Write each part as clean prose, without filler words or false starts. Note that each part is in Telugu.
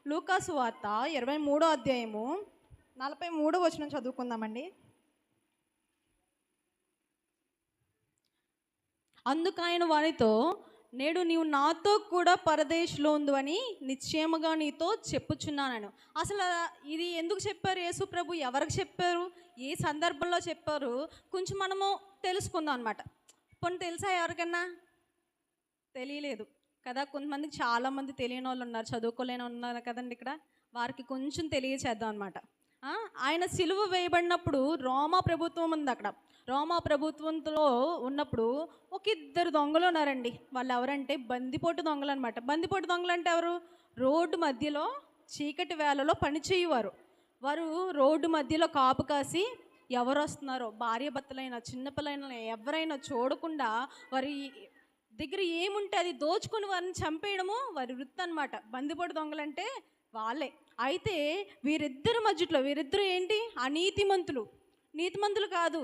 లూకాసు వార్త 23వ అధ్యాయము 43వ వచనం చదువుకుందామండి. అందుకు ఆయన వానితో, నేడు నీవు నాతో కూడా పరదేశంలో ఉండు అని నిశ్చయముగా నీతో చెప్పుచున్నాను. అసలు ఇది ఎందుకు చెప్పారు యేసు ప్రభు? ఎవరికి చెప్పారు? ఏ సందర్భంలో చెప్పారు? కొంచెం మనము తెలుసుకుందాం అనమాట. కొన్ని తెలుసా ఎవరికన్నా? తెలియలేదు కదా. కొంతమందికి చాలామంది తెలియని వాళ్ళు ఉన్నారు, చదువుకోలేని ఉన్నారు కదండి. ఇక్కడ వారికి కొంచెం తెలియచేద్దాం అనమాట. ఆయన సిలువ వేయబడినప్పుడు రోమా ప్రభుత్వం ఉంది. అక్కడ రోమా ప్రభుత్వంలో ఉన్నప్పుడు ఒక ఇద్దరు దొంగలు ఉన్నారండి. వాళ్ళు ఎవరంటే బందిపోటు దొంగలు అనమాట. బందిపోటు దొంగలు అంటే ఎవరు? రోడ్డు మధ్యలో చీకటి వేళలో పనిచేయవారు. వారు రోడ్డు మధ్యలో కాపు కాసి ఎవరు వస్తున్నారో, భార్య భర్తలైనా చిన్నపిల్లలైనా ఎవరైనా చూడకుండా వారి దగ్గర ఏముంటే అది దోచుకుని వారిని చంపేయడము వారి వృత్తి అనమాట. బందిపోటు దొంగలంటే వాళ్ళే. అయితే వీరిద్దరు ఏంటి? అనీతిమంతులు. నీతిమంతులు కాదు,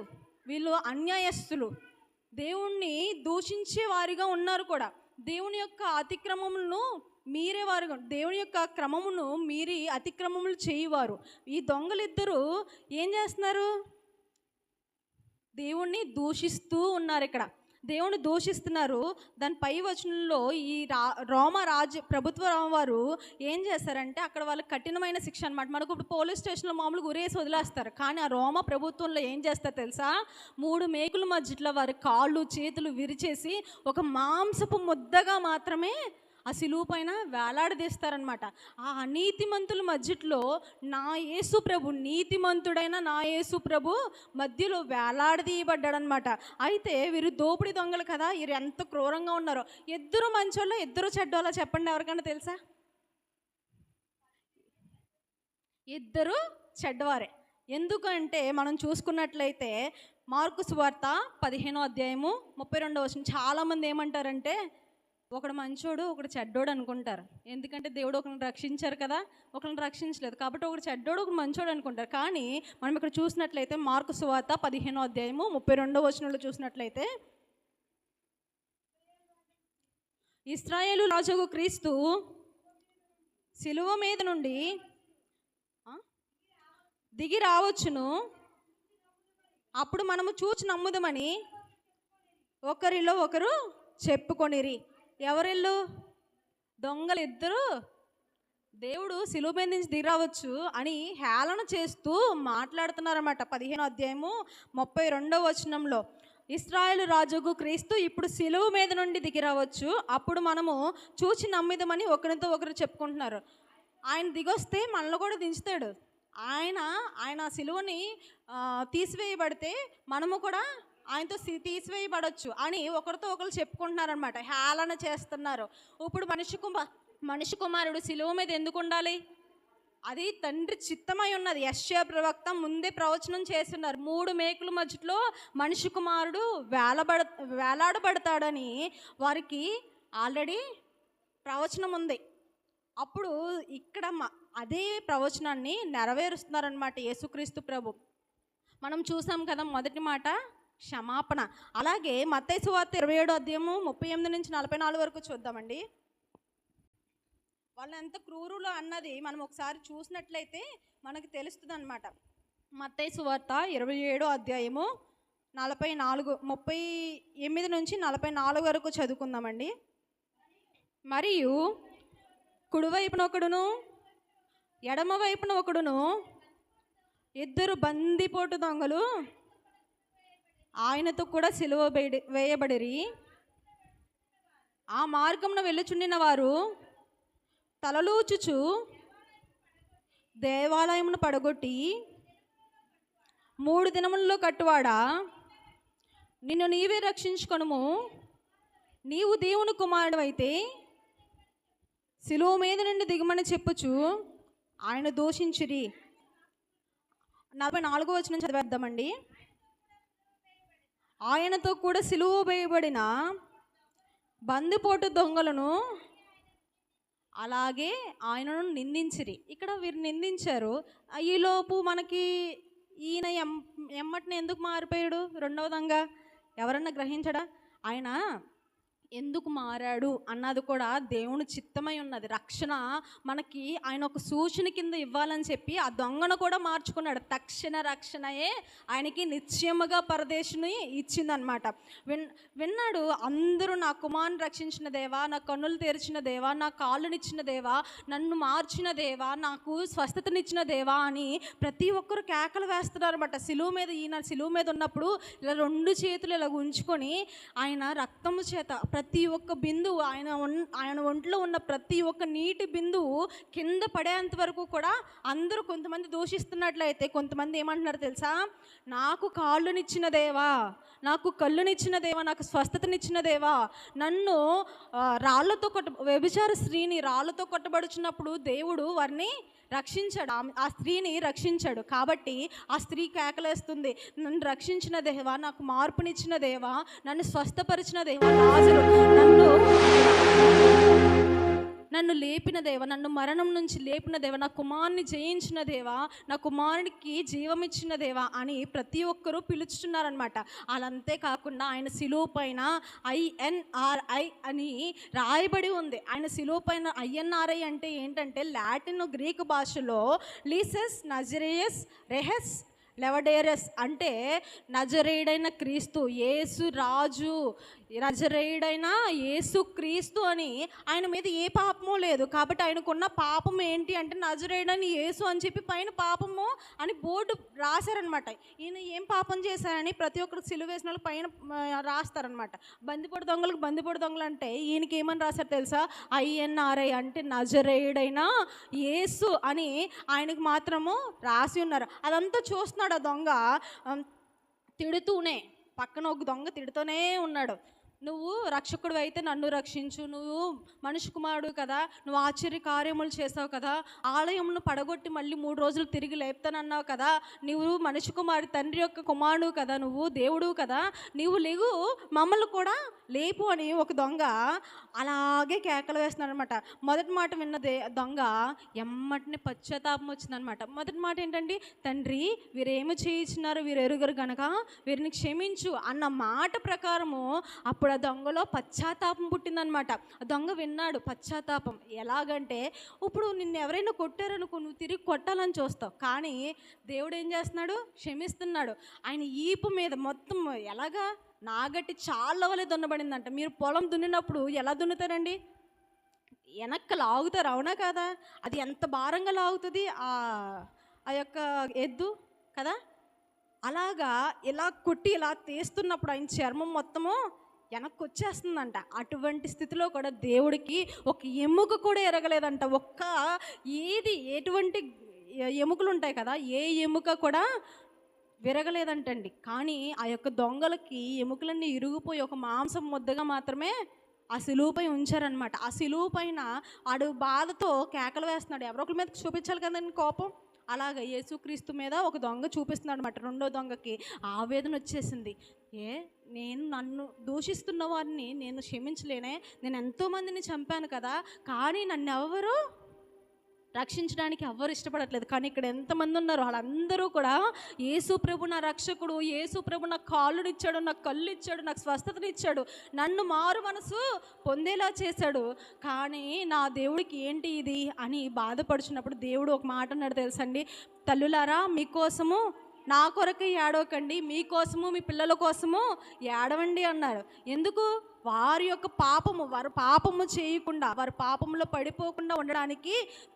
వీళ్ళు అన్యాయస్తులు. దేవుణ్ణి దూషించే వారిగా ఉన్నారు కూడా. దేవుని యొక్క అతిక్రమములను మీరేవారు, దేవుని యొక్క క్రమమును మీరి అతిక్రమములు చేయవారు. ఈ దొంగలిద్దరూ ఏం చేస్తున్నారు? దేవుణ్ణి దూషిస్తూ ఉన్నారు. ఇక్కడ దేవుని దూషిస్తున్నారు. దాని పై వచనంలో ఈ రోమా ప్రభుత్వ వారు ఏం చేస్తారంటే అక్కడ వాళ్ళకి కఠినమైన శిక్ష అనమాట. మనకు ఇప్పుడు పోలీస్ స్టేషన్లో మామూలుగా ఉరేసి వదిలేస్తారు. కానీ ఆ రోమా ప్రభుత్వంలో ఏం చేస్తారు తెలుసా? 3 మేకుల మధ్యలో వారి కాళ్ళు చేతులు విరిచేసి ఒక మాంసపు ముద్దగా మాత్రమే ఆ సిలువ పైన వేలాడదీస్తారనమాట. ఆ అనీతిమంతుల మధ్యలో నా యేసు ప్రభు, నీతిమంతుడైన నా యేసు ప్రభు మధ్యలో వేలాడదీయబడ్డాడనమాట. అయితే వీరు దోపిడీ దొంగలు కదా, వీరు ఎంత క్రూరంగా ఉన్నారో. ఇద్దరు మంచోళ్ళో ఇద్దరు చెడ్డోళ్ళో చెప్పండి ఎవరికైనా తెలుసా? ఇద్దరు చెడ్డవారే. ఎందుకంటే మనం చూసుకున్నట్లయితే మార్కు సువార్త 15వ అధ్యాయము 32వ వచనం చాలామంది ఏమంటారంటే ఒకడు మంచోడు ఒకడు చెడ్డోడు అనుకుంటారు. ఎందుకంటే దేవుడు ఒకరిని రక్షించారు కదా, ఒకరిని రక్షించలేదు కాబట్టి ఒకడు చెడ్డోడు ఒకడు మంచోడు అనుకుంటారు. కానీ మనం ఇక్కడ చూసినట్లయితే మార్కు సువార్త 15వ అధ్యాయము 32వ వచనంలో చూసినట్లయితే, ఇశ్రాయేలు రాజుకు క్రీస్తు సిలువ మీద నుండి దిగి రావచ్చును, అప్పుడు మనము చూచి నమ్ముదమని ఒకరిలో ఒకరు చెప్పుకొనిరి. ఎవరిల్లు? దొంగలిద్దరూ దేవుడు సిలువ మీద నుంచి దిగిరావచ్చు అని హేళన చేస్తూ మాట్లాడుతున్నారన్నమాట. 15వ అధ్యాయము 32వ వచనంలో, ఇశ్రాయేలు రాజుకు క్రీస్తు ఇప్పుడు సిలువ మీద నుండి దిగిరావచ్చు, అప్పుడు మనము చూచి నమ్మిదమని ఒకరితో ఒకరు చెప్పుకుంటున్నారు. ఆయన దిగొస్తే మనల్ని కూడా దించుతాడు. ఆయన సిలువని తీసివేయబడితే మనము కూడా ఆయనతో తీసివేయబడవచ్చు అని ఒకరితో ఒకరు చెప్పుకుంటున్నారనమాట, హేళన చేస్తున్నారు. ఇప్పుడు మనిషి కుమారుడు సిలువ మీద ఎందుకు ఉండాలి? అది తండ్రి చిత్తమై ఉన్నది. యెషయా ప్రవక్త ముందే ప్రవచనం చేస్తున్నారు. 3 మేకుల మధ్యలో మనిషి కుమారుడు వేలాడబడతాడని వారికి ఆల్రెడీ ప్రవచనం ఉంది. అప్పుడు ఇక్కడ అదే ప్రవచనాన్ని నెరవేరుస్తున్నారనమాట యేసుక్రీస్తు ప్రభు. మనం చూసాం కదా, మొదటి మాట క్షమాపణ. అలాగే మత్తయి సువార్త 27వ అధ్యాయము 38 నుంచి 44 వరకు చూద్దామండి. వాళ్ళు ఎంత క్రూరులు అన్నది మనం ఒకసారి చూసినట్లయితే మనకు తెలుస్తుంది అనమాట. మత్తయి సువార్త 27వ అధ్యాయము 38 నుంచి 44 వరకు చదువుకుందామండి. మరియు కుడివైపున ఒకడును ఎడమ వైపున ఒకడును ఇద్దరు బందిపోటు దొంగలు ఆయనతో కూడా సిలువ వేయబడిరి. ఆ మార్గమున వెళ్ళుచుండిన వారు తలలూచుచు దేవాలయమును పడగొట్టి, 3 దినములలో కట్టువాడా, నిన్ను నీవే రక్షించుకొనుము, నీవు దేవుని కుమారుడు అయితే సిలువ మీద నుండి దిగమని చెప్పుచు ఆయన దూషించిరి. 44వ వచనం చదివేద్దామండి. ఆయనతో కూడా సిలువ వేయబడిన బందిపోటు దొంగలను అలాగే ఆయనను నిందించిరి. ఇక్కడ వీరు నిందించారు. ఈలోపు మనకి ఈయన ఎమ్మటిని ఎందుకు మారిపోయాడు? రెండవ దొంగ ఎవరన్నా గ్రహించడా? ఆయన ఎందుకు మారాడు అన్నది కూడా దేవుని చిత్తమై ఉన్నది. రక్షణ మనకి ఆయన ఒక సూచన కింద ఇవ్వాలని చెప్పి ఆ దొంగను కూడా మార్చుకున్నాడు. తక్షణ రక్షణయే ఆయనకి నిశ్చయముగా పరదేశుని ఇచ్చిందనమాట. విన్నాడు, అందరూ నా కుమారుని రక్షించిన దేవా, నా కన్నులు తెరిచిన దేవా, నా కాళ్ళనిచ్చిన దేవా, నన్ను మార్చిన దేవా, నాకు స్వస్థతనిచ్చిన దేవా అని ప్రతి ఒక్కరు కేకలు వేస్తున్నారు అనమాట. ఈయన సిలువ మీద ఉన్నప్పుడు ఇలా 2 చేతులు ఇలా ఉంచుకొని ఆయన రక్తము చేత ప్రతి ఒక్క బిందువు, ఆయన ఒంట్లో ఉన్న ప్రతి ఒక్క నీటి బిందువు కింద పడేంత వరకు కూడా అందరూ, కొంతమంది దూషిస్తున్నట్లయితే కొంతమంది ఏమంటున్నారు తెలుసా, నాకు కాళ్ళునిచ్చిన దేవా, నాకు కళ్ళునిచ్చిన దేవా, నాకు స్వస్థతనిచ్చిన దేవా, నన్ను రాళ్లతో వ్యభిచార స్త్రీని రాళ్లతో కొట్టబడుచున్నప్పుడు దేవుడు వారిని రక్షించాడు, ఆ స్త్రీని రక్షించాడు. కాబట్టి ఆ స్త్రీ కేకలేస్తుంది, నన్ను రక్షించిన దేవా, నాకు మార్పునిచ్చిన దేవా, నన్ను స్వస్థపరిచిన దేవా, నన్ను లేపిన దేవా, నన్ను మరణం నుంచి లేపిన దేవా, నా కుమారుని జయించిన దేవా, నా కుమారునికి జీవమిచ్చిన దేవా అని ప్రతి ఒక్కరూ పిలుచుతున్నారనమాట. అలంతే కాకుండా ఆయన శిలువ పైన INRI అని రాయబడి ఉంది. ఆయన శిలువ పైన INRI అంటే ఏంటంటే లాటిన్ గ్రీక్ భాషలో లీసెస్ నజరేయస్ రెహెస్ లెవడేరస్ అంటే నజరేయుడైన క్రీస్తు, యేసు రాజు, నజరేయుడైన యేసు క్రీస్తు అని. ఆయన మీద ఏ పాపము లేదు, కాబట్టి ఆయనకున్న పాపం ఏంటి అంటే నజరేయుడని యేసు అని చెప్పి పైన పాపము అని బోర్డు రాశారనమాట. ఈయన ఏం పాపం చేశారని ప్రతి ఒక్కరికి సిలువ వేసిన వాళ్ళు పైన రాస్తారనమాట. బందిపోటు దొంగలకు బందిపోటు దొంగలు అంటే ఈయనకి ఏమని రాశారు తెలుసా, INRI అంటే నజరేయుడైన యేసు అని ఆయనకు మాత్రము రాసి ఉన్నారు. అదంతా చూస్తున్నాడు ఆ దొంగ, తిడుతూనే, పక్కన ఒక దొంగ తిడుతూనే ఉన్నాడు, నువ్వు రక్షకుడు అయితే నన్ను రక్షించు, నువ్వు మనిషి కుమారుడు కదా, నువ్వు ఆశ్చర్య కార్యములు చేసావు కదా, ఆలయంను పడగొట్టి మళ్ళీ 3 రోజులు తిరిగి లేపుతానన్నావు కదా, నువ్వు మనిషి కుమారుడు తండ్రి యొక్క కుమారుడు కదా, నువ్వు దేవుడు కదా, నీవు లేవు, మమ్మల్ని కూడా లేపు అని ఒక దొంగ అలాగే కేకలు వేస్తున్నాడు అనమాట. మొదటి మాట విన్న దొంగ ఎమ్మటిని పశ్చాత్తాపం వచ్చిందనమాట. మొదటి మాట ఏంటండి, తండ్రి వీరేమి చేయించినారు, వీరు ఎరుగరు గనక వీరిని క్షమించు అన్న మాట ప్రకారము అప్పుడు ఆ దొంగలో పశ్చాత్తాపం పుట్టిందనమాట. ఆ దొంగ విన్నాడు పశ్చాత్తాపం. ఎలాగంటే, ఇప్పుడు నిన్ను ఎవరైనా కొట్టారనుకో, నువ్వు తిరిగి కొట్టాలని చూస్తావు, కానీ దేవుడు ఏం చేస్తున్నాడు, క్షమిస్తున్నాడు. ఆయన ఈపు మీద మొత్తం ఎలాగా నాగట్టి చాలా వలె దున్నబడిందంట. మీరు పొలం దున్నినప్పుడు ఎలా దున్నుతారండి, వెనక్కి లాగుతారు, అవునా కదా, అది ఎంత భారంగా లాగుతుంది ఆ యొక్క ఎద్దు కదా, అలాగా ఇలా కొట్టి ఇలా తీస్తున్నప్పుడు ఆయన చర్మం మొత్తము వెనక్కి వచ్చేస్తుందంట. అటువంటి స్థితిలో కూడా దేవుడికి ఒక ఎముక కూడా ఎరగలేదంట. ఎటువంటి ఎముకలు ఉంటాయి కదా, ఏ ఎముక కూడా విరగలేదంటండి. కానీ ఆ యొక్క దొంగలకి ఎముకలన్నీ ఇరిగిపోయి ఒక మాంసం ముద్దగా మాత్రమే ఆ సిలువుపై ఉంచారనమాట. ఆ సిలువు పైన ఆడు బాధతో కేకలు వేస్తున్నాడు. ఎవరో ఒకరి మీద చూపించాలి కదండి కోపం. అలాగ యేసుక్రీస్తు మీద ఒక దొంగ చూపిస్తున్నాడు అనమాట. రెండో దొంగకి ఆవేదన వచ్చేసింది. నన్ను దూషిస్తున్న వారిని నేను క్షమించలేనే, నేను ఎంతోమందిని చంపాను కదా, కానీ నన్ను ఎవరు రక్షించడానికి ఎవ్వరు ఇష్టపడట్లేదు. కానీ ఇక్కడ ఎంతమంది ఉన్నారు, వాళ్ళందరూ కూడా యేసు ప్రభు నా రక్షకుడు, యేసు ప్రభు నాకు కాళ్ళునిచ్చాడు, నాకు కళ్ళు ఇచ్చాడు, నాకు స్వస్థతనిచ్చాడు, నన్ను మారు మనసు పొందేలా చేశాడు, కానీ నా దేవుడికి ఏంటి ఇది అని బాధపడుచున్నప్పుడు దేవుడు ఒక మాట అన్నాడు తెలుసండి, తల్లులారా మీకోసము నా కొరకే ఏడవకండి, మీకోసము మీ పిల్లల కోసము ఏడవండి అన్నారు. ఎందుకు, వారి యొక్క వారు పాపము చేయకుండా, వారు పాపంలో పడిపోకుండా ఉండడానికి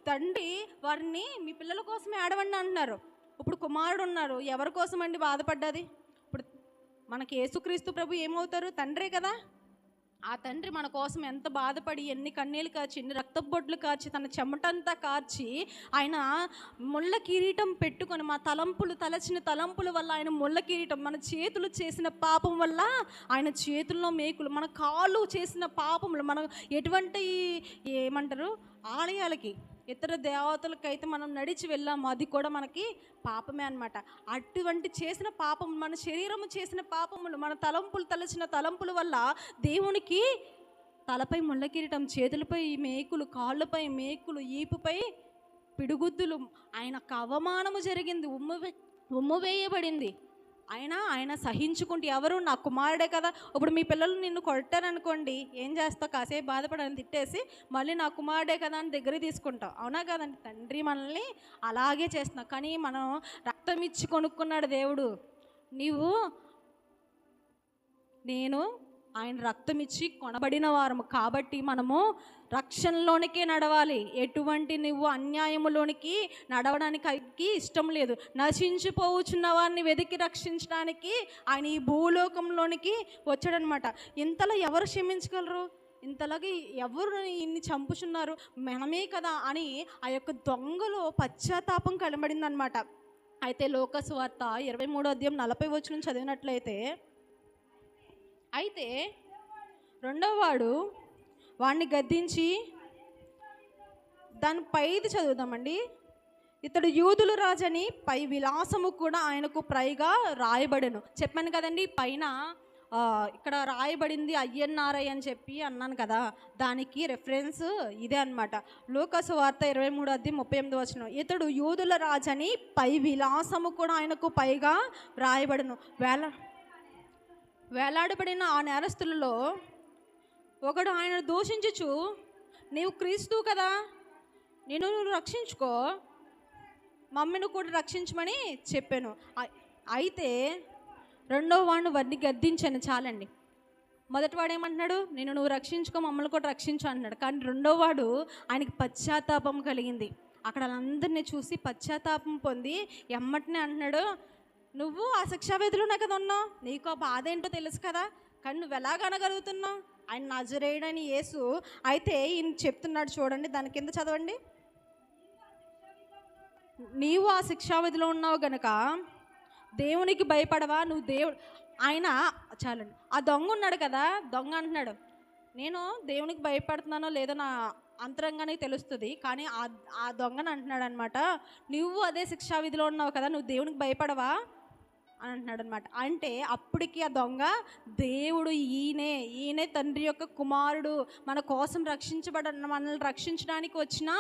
తండ్రి వారిని మీ పిల్లల కోసం ఏడవండి అంటున్నారు. ఇప్పుడు కుమారుడు ఉన్నారు, ఎవరి కోసం అండి బాధపడ్డది? ఇప్పుడు మనకి యేసుక్రీస్తు ప్రభు ఏమవుతారు, తండ్రే కదా. ఆ తండ్రి మన కోసం ఎంత బాధపడి ఎన్ని కన్నీళ్ళు కార్చి, ఎన్ని రక్తబొట్లు కార్చి, తన చెమటంతా కార్చి ఆయన ముళ్ళ కిరీటం పెట్టుకొని, మా తలచిన తలంపుల వల్ల ఆయన ముళ్ళ కిరీటం, మన చేతులు చేసిన పాపం వల్ల ఆయన చేతుల్లో మేకులు, మన కాళ్ళు చేసిన పాపములు, మనం ఎటువంటి ఏమంటారు ఆలయాలకి ఇతర దేవతలకైతే మనం నడిచి వెళ్ళాము, అది కూడా మనకి పాపమే అనమాట. అటువంటి చేసిన పాపం, మన శరీరము చేసిన పాపములు, మన తలచిన తలంపుల వల్ల దేవునికి తలపై ముళ్ళ కిరీటం, చేతులపై మేకులు, కాళ్ళపై మేకులు, ఈపుపై పిడుగుద్దులు, ఆయనకు అవమానము జరిగింది, ఉమ్ము వేయబడింది. ఆయన సహించుకుంటూ, ఎవరు నా కుమారుడే కదా. ఇప్పుడు మీ పిల్లలు నిన్ను కొట్టారనుకోండి, ఏం చేస్తావు? కాసేపు బాధపడని తిట్టేసి మళ్ళీ నా కుమారుడే కదా అని దగ్గరికి తీసుకుంటావు, అవునా కదండి? తండ్రి మనల్ని అలాగే చేస్తున్నావు. కానీ మనం రక్తం ఇచ్చి కొనుక్కున్నాడు దేవుడు. నీవు నేను ఆయన రక్తం ఇచ్చి కొనబడిన వారము కాబట్టి మనము రక్షణలోనికే నడవాలి. ఎటువంటి నువ్వు అన్యాయములోనికి నడవడానికి ఇష్టం లేదు. నశించిపోవచ్చున్న వారిని వెతికి రక్షించడానికి ఆయన ఈ భూలోకంలోనికి వచ్చాడనమాట. ఇంతలో ఎవరు క్షమించగలరు? ఇంతలాగే ఎవరు ఇన్ని చంపుచున్నారు, మనమే కదా అని ఆ యొక్క దొంగలో పశ్చాత్తాపం కనబడిందనమాట. అయితే లోకాసు వార్త 23:40 చదివినట్లయితే, అయితే రెండవ వాడు వాడిని గద్దించి, దాని పైది చదువుదామండి. ఇతడు యూదుల రాజని పై విలాసము కూడా ఆయనకు పైగా రాయబడెను. చెప్పాను కదండి, పైన ఇక్కడ రాయబడింది అయ్యన్నారై అని చెప్పి అన్నాను కదా, దానికి రెఫరెన్స్ ఇదే అనమాట. లోకాసు వార్త 23:38 ఇతడు యూదుల రాజని పై విలాసము కూడా ఆయనకు పైగా రాయబడెను. వేలాడబడిన ఆ నేరస్తులలో ఒకడు ఆయన దూషించుచు, నీవు క్రీస్తు కదా, నువ్వు రక్షించుకో, మమ్మీని కూడా రక్షించమని చెప్పాను. అయితే రెండో వాడిని గద్దించాను. చాలండి. మొదటివాడు ఏమంటున్నాడు? నువ్వు రక్షించుకో, మమ్మల్ని కూడా రక్షించు అంటున్నాడు. కానీ రెండో వాడు ఆయనకి పశ్చాత్తాపం కలిగింది. అక్కడ అందరినీ చూసి పశ్చాత్తాపం పొంది ఎమ్మటనే అంటున్నాడు, నువ్వు ఆ శిక్షావేదిలోనే కదా ఉన్నావు, నీకు ఆ బాధ ఏంటో తెలుసు కదా, కానీ నువ్వు ఎలాగనగలుగుతున్నావు? ఆయన నజరేయుడని యేసు. అయితే ఈయన చెప్తున్నాడు చూడండి, దాని కింద చదవండి. నీవు ఆ శిక్షావిధిలో ఉన్నావు గనక దేవునికి భయపడవా? నువ్వు ఆయన చాలండి. ఆ దొంగ ఉన్నాడు కదా, దొంగ అంటున్నాడు, నేను దేవునికి భయపడుతున్నానో లేదో నా అంతరంగానే తెలుస్తుంది, కానీ ఆ దొంగని అంటున్నాడు అనమాట, నువ్వు అదే శిక్షావిధిలో ఉన్నావు కదా, నువ్వు దేవునికి భయపడవా అని అంటున్నాడు అనమాట. అంటే అప్పటికి ఆ దొంగ, దేవుడు ఈయనే తండ్రి యొక్క కుమారుడు, మన కోసం మనల్ని రక్షించడానికి వచ్చిన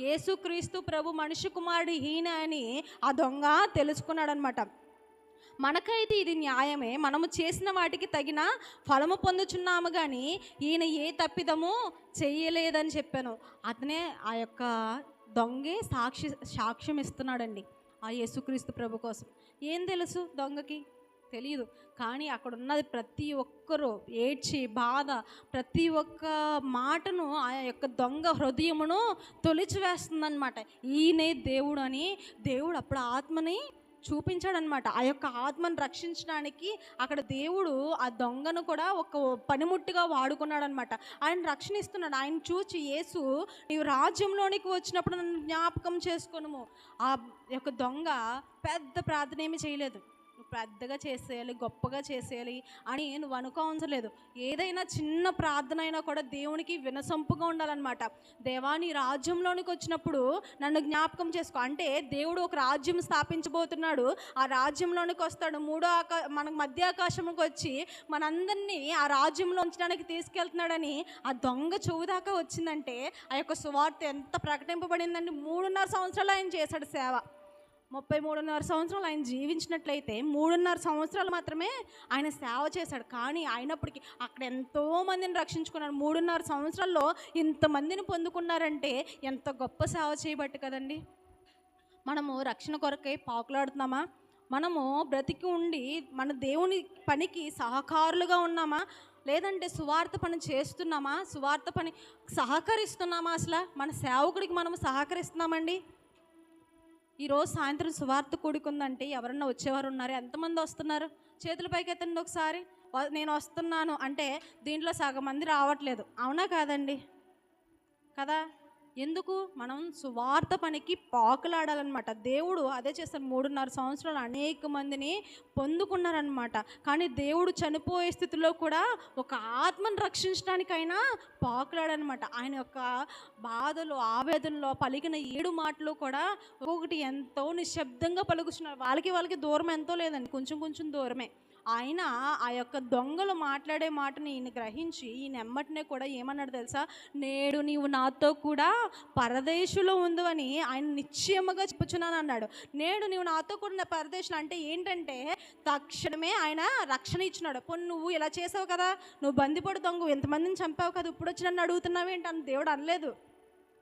యేసుక్రీస్తు ప్రభు మనిషి కుమారుడు ఈయన అని ఆ దొంగ తెలుసుకున్నాడు అనమాట. మనకైతే ఇది న్యాయమే, మనము చేసిన వాటికి తగిన ఫలము పొందుచున్నాము, కానీ ఈయన ఏ తప్పిదము చెయ్యలేదని చెప్పాను. అతనే ఆ యొక్క దొంగే సాక్ష్యం ఇస్తున్నాడండి ఆ యేసుక్రీస్తు ప్రభు కోసం. ఏం తెలుసు దొంగకి? తెలియదు. కానీ అక్కడ ఉన్నది ప్రతి ఒక్కరూ ఏడ్చి బాధ, ప్రతి ఒక్క మాటను ఆ యొక్క దొంగ హృదయమును తొలిచివేస్తుందన్నమాట. ఈయనే దేవుడు అని దేవుడు అప్పుడు ఆత్మని చూపించాడనమాట. ఆ యొక్క ఆత్మను రక్షించడానికి అక్కడ దేవుడు ఆ దొంగను కూడా ఒక పనిముట్టుగా వాడుకున్నాడు అనమాట. ఆయన రక్షణ ఇస్తున్నాడు. ఆయన చూచి యేసు, నీవు రాజ్యంలోనికి వచ్చినప్పుడు నన్ను జ్ఞాపకం చేసుకొనుము. ఆ యొక్క దొంగ పెద్ద ప్రార్థన ఏమీ చేయలేదు. పెద్దగా చేసేయాలి, గొప్పగా చేసేయాలి అని నువ్వు అనుకోవసరం లేదు. ఏదైనా చిన్న ప్రార్థన అయినా కూడా దేవునికి వినసొంపుగా ఉండాలన్నమాట. దేవా, నీ రాజ్యంలోనికి వచ్చినప్పుడు నన్ను జ్ఞాపకం చేసుకో అంటే, దేవుడు ఒక రాజ్యం స్థాపించబోతున్నాడు. ఆ రాజ్యంలోనికి వస్తాడు, మనకు మధ్య ఆకాశంకి వచ్చి మనందరినీ ఆ రాజ్యంలో ఉంచడానికి తీసుకెళ్తున్నాడని ఆ దొంగ చెవు దాకా వచ్చిందంటే ఆ యొక్క సువార్త ఎంత ప్రకటింపబడిందండి. 3.5 సంవత్సరాలు ఆయన చేశాడు సేవ. 33.5 సంవత్సరాలు ఆయన జీవించినట్లయితే 3.5 సంవత్సరాలు మాత్రమే ఆయన సేవ చేశాడు. కానీ అయినప్పటికీ అక్కడ ఎంతోమందిని రక్షించుకున్నాడు. 3.5 సంవత్సరాల్లో ఇంతమందిని పొందుకున్నారంటే ఎంత గొప్ప సేవ చేయబట్టి కదండి. మనము రక్షణ కొరకై పాకులాడుతున్నామా? మనము బ్రతికి ఉండి మన దేవుని పనికి సహకారులుగా ఉన్నామా? లేదంటే సువార్త పని చేస్తున్నామా? సువార్త పని సహకరిస్తున్నామా? అసలు మన సేవకుడికి మనము సహకరిస్తున్నామండి? ఈరోజు సాయంత్రం సువార్త కూడుకుందంటే ఎవరన్నా వచ్చేవారు ఉన్నారు? ఎంతమంది వస్తున్నారు? చేతుల పైకి ఎత్తండి ఒకసారి. నేను వస్తున్నాను అంటే దీంట్లో సగం మంది రావట్లేదు, అవునా కాదండి? కదా? ఎందుకు? మనం సువార్త పనికి పాకులాడాలన్నమాట. దేవుడు అదే చేస్తారు. 3.5 సంవత్సరాలు అనేక మందిని పొందుకున్నారనమాట. కానీ దేవుడు చనిపోయే స్థితిలో కూడా ఒక ఆత్మను రక్షించడానికైనా పాకులాడనమాట. ఆయన యొక్క బాధలు ఆవేదనలో పలికిన 7 మాటలు కూడా ఒక్కొక్కటి ఎంతో నిశ్శబ్దంగా పలుకుతున్నారు. వాళ్ళకి దూరం ఎంతో లేదండి, కొంచెం దూరమే. ఆయన ఆ యొక్క దొంగలు మాట్లాడే మాటని ఈయన గ్రహించి ఈయన ఎమ్మటనే కూడా ఏమన్నాడు తెలుసా, నేడు నీవు నాతో కూడా పరదేశులో ఉండు అని ఆయన నిశ్చయముగా చెప్పుచున్నాను అన్నాడు. నేడు నీవు నాతో కూడా పరదేశులు అంటే ఏంటంటే తక్షణమే ఆయన రక్షణ ఇచ్చినాడు. పోనీ నువ్వు ఇలా చేసావు కదా, నువ్వు బందిపోడు దొంగ ఎంతమందిని చంపావు కదా, ఇప్పుడు వచ్చి నన్ను అడుగుతున్నావు ఏంటి అని దేవుడు అనలేదు.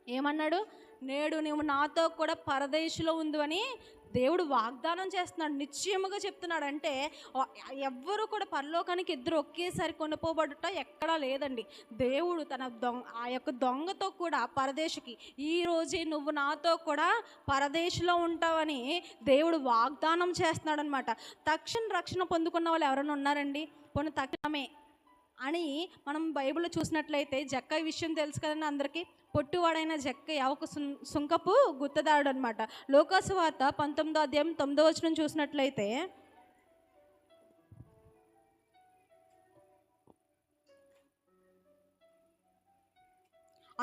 ఏమన్నాడు, నేడు నువ్వు నాతో కూడా పరదేశులో ఉండు అని దేవుడు వాగ్దానం చేస్తున్నాడు, నిశ్చయముగా చెప్తున్నాడు. అంటే ఎవ్వరూ కూడా పరలోకానికి ఇద్దరు ఒకేసారి కొనుపోబడుట ఎక్కడా లేదండి. దేవుడు తన ఆ యొక్క దొంగతో కూడా పరదేశికి ఈరోజే నువ్వు నాతో కూడా పరదేశంలో ఉంటావని దేవుడు వాగ్దానం చేస్తున్నాడు అనమాట. తక్షణ రక్షణ పొందుకున్న వాళ్ళు ఎవరైనా ఉన్నారండి? పోనీ తక్షణమే అని మనం బైబిల్లో చూసినట్లయితే జక్కయ్య విషయం తెలుసు కదండి అందరికీ. పొట్టువాడైన జక్కయ్య ఒక సుంకపు గుత్తదారుడు అనమాట. లోకాసు వార్త 19వ అధ్యాయం 9వ వచనం చూసినట్లయితే,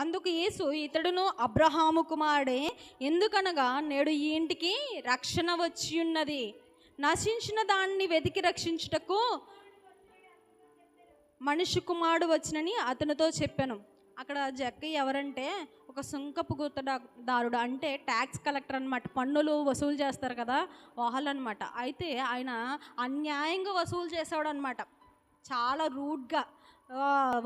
అందుకు యేసు ఇతడును అబ్రహాము కుమారుడే, ఎందుకనగా నేడు ఈ ఇంటికి రక్షణ వచ్చి ఉన్నది, నశించిన దాన్ని వెతికి రక్షించుటకు మనిషి కుమారుడు వచ్చినని అతనితో చెప్పాను. అక్కడ జక్కయ్య ఎవరంటే ఒక సుంకపు గుత్తదారుడు, అంటే ట్యాక్స్ కలెక్టర్ అనమాట. పన్నులు వసూలు చేస్తారు కదా వాళ్ళు అనమాట. అయితే ఆయన అన్యాయంగా వసూలు చేసేవాడు అనమాట. చాలా రూడ్గా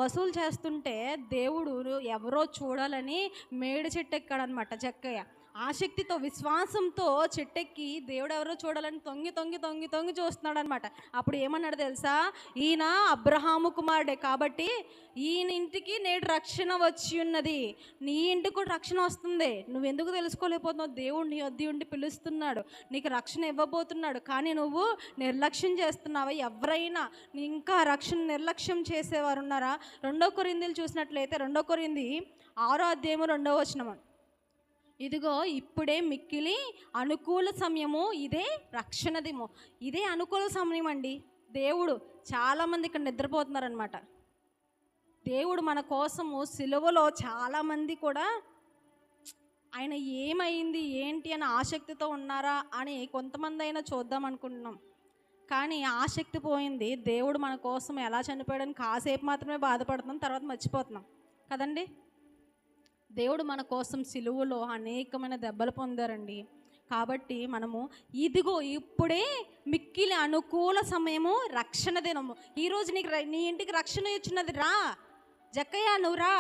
వసూలు చేస్తుంటే దేవుడు ఎవరో చూడాలని మేడి చెట్టు ఎక్కాడనమాట జక్కయ్య. ఆసక్తితో విశ్వాసంతో చెట్టెక్కి దేవుడు ఎవరో చూడాలని తొంగి తొంగి తొంగి తొంగి చూస్తున్నాడు అనమాట. అప్పుడు ఏమన్నాడు తెలుసా, ఈయన అబ్రహాము కుమారుడే కాబట్టి ఈయన ఇంటికి నేడు రక్షణ వచ్చి ఉన్నది, నీ ఇంటికి కూడా రక్షణ వస్తుంది. నువ్వెందుకు తెలుసుకోలేకపోతున్నావు? దేవుడు నీ వద్ద ఉండి పిలుస్తున్నాడు, నీకు రక్షణ ఇవ్వబోతున్నాడు, కానీ నువ్వు నిర్లక్ష్యం చేస్తున్నావా? ఎవరైనా ఇంకా రక్షణ నిర్లక్ష్యం చేసేవారు ఉన్నారా? 2 కొరింథీలు చూసినట్లయితే 2 కొరింథీ 6వ అధ్యాయము 2వ వచనం, ఇదిగో ఇప్పుడే మిక్కిలి అనుకూల సమయము, ఇదే రక్షణదిమో. ఇదే అనుకూల సమయం అండి. దేవుడు చాలామంది ఇక్కడ నిద్రపోతున్నారనమాట. దేవుడు మన కోసము సిలువలో చాలామంది కూడా ఆయన ఏమైంది ఏంటి అని ఆసక్తితో ఉన్నారా అని కొంతమంది అయినా చూద్దాం అనుకుంటున్నాం, కానీ ఆసక్తి పోయింది. దేవుడు మన కోసం ఎలా చనిపోయాడని కాసేపు మాత్రమే బాధపడుతున్నాం, తర్వాత మర్చిపోతున్నాం కదండి. దేవుడు మన కోసం సిలువలో అనేకమైన దెబ్బలు పొందారండి. కాబట్టి మనము ఇదిగో ఇప్పుడే మిక్కిలి అనుకూల సమయము, రక్షణ దినము. ఈరోజు నీ ఇంటికి రక్షణ వచ్చినది. రా జక్కయ్య, నువ్వు రా,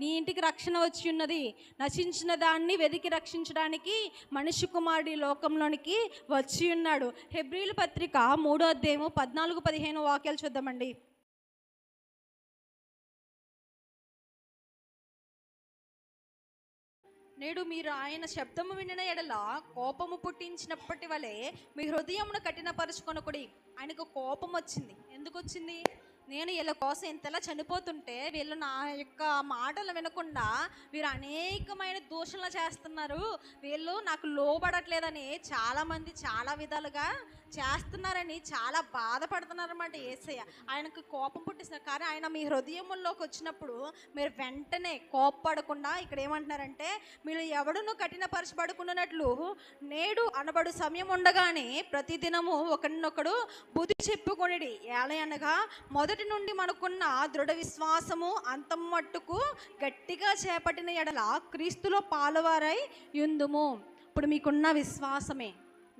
నీ ఇంటికి రక్షణ వచ్చి ఉన్నది. నశించిన దాన్ని వెతికి రక్షించడానికి మనిషి కుమారుడి లోకంలోనికి వచ్చి ఉన్నాడు. హెబ్రీయుల పత్రిక 3వ అధ్యాయము 14-15 వాక్యాలు చూద్దామండి. నేడు మీరు ఆయన శబ్దము వినిన ఎడల కోపము పుట్టించినప్పటి వలె మీ హృదయమును కఠినపరుచుకొనకుడి. ఆయనకు కోపం వచ్చింది. ఎందుకు వచ్చింది? నేను వీళ్ళ కోసం ఇంతలా చనిపోతుంటే వీళ్ళు నా యొక్క మాటలు వినకుండా వీరు అనేకమైన దూషణలు చేస్తున్నారు, వీళ్ళు నాకు లోబడట్లేదని చాలామంది చాలా విధాలుగా చేస్తున్నారని చాలా బాధపడుతున్నారు అన్నమాట. యేసయ్య ఆయనకు కోపం పుట్టిస్తున్నారు. కానీ ఆయన మీ హృదయముల్లోకి వచ్చినప్పుడు మీరు వెంటనే కోప్పడకుండా ఇక్కడ ఏమంటున్నారంటే, మీరు ఎవడును కఠినపరచబడుకున్నట్లు నేడు అనబడు సమయం ఉండగానే ప్రతిదినము ఒకరినొకడు బుద్ధి చెప్పుకొనిడి. అనగా మొదటి నుండి మనకున్న దృఢ విశ్వాసము అంతం మట్టుకు గట్టిగా చేపట్టిన ఎడల క్రీస్తులో పాలువారై యుందుము. ఇప్పుడు మీకున్న విశ్వాసమే,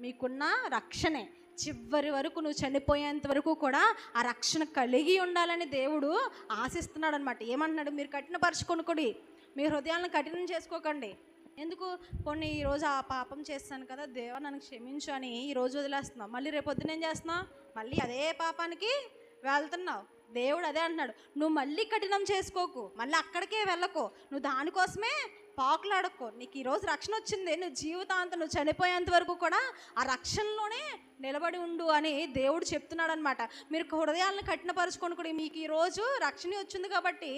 మీకున్న రక్షణే, చివరి వరకు నువ్వు చనిపోయేంత వరకు కూడా ఆ రక్షణ కలిగి ఉండాలని దేవుడు ఆశిస్తున్నాడు అనమాట. ఏమంటున్నాడు? మీరు కఠినపరచుకొనుకోండి, మీ హృదయాలను కఠినం చేసుకోకండి. ఎందుకు? కొన్ని ఈరోజు ఆ పాపం చేస్తాను కదా, దేవా నన్ను క్షమించు అని ఈరోజు వదిలేస్తున్నావు, మళ్ళీ రేపు పొద్దున ఏం చేస్తున్నావు? మళ్ళీ అదే పాపానికి వెళ్తున్నావు. దేవుడు అదే అంటున్నాడు, నువ్వు మళ్ళీ కఠినం చేసుకోకు, మళ్ళీ అక్కడికే వెళ్ళకు, నువ్వు దానికోసమే పాకులాడకు. నీకు ఈరోజు రక్షణ వచ్చింది, నువ్వు జీవితాంతం నువ్వు చనిపోయేంత వరకు కూడా ఆ రక్షణలోనే నిలబడి ఉండు అని దేవుడు చెప్తున్నాడు అనమాట. మీరు హృదయాలను కఠినపరుచుకొని కూడా మీకు ఈరోజు రక్షణ వచ్చింది కాబట్టి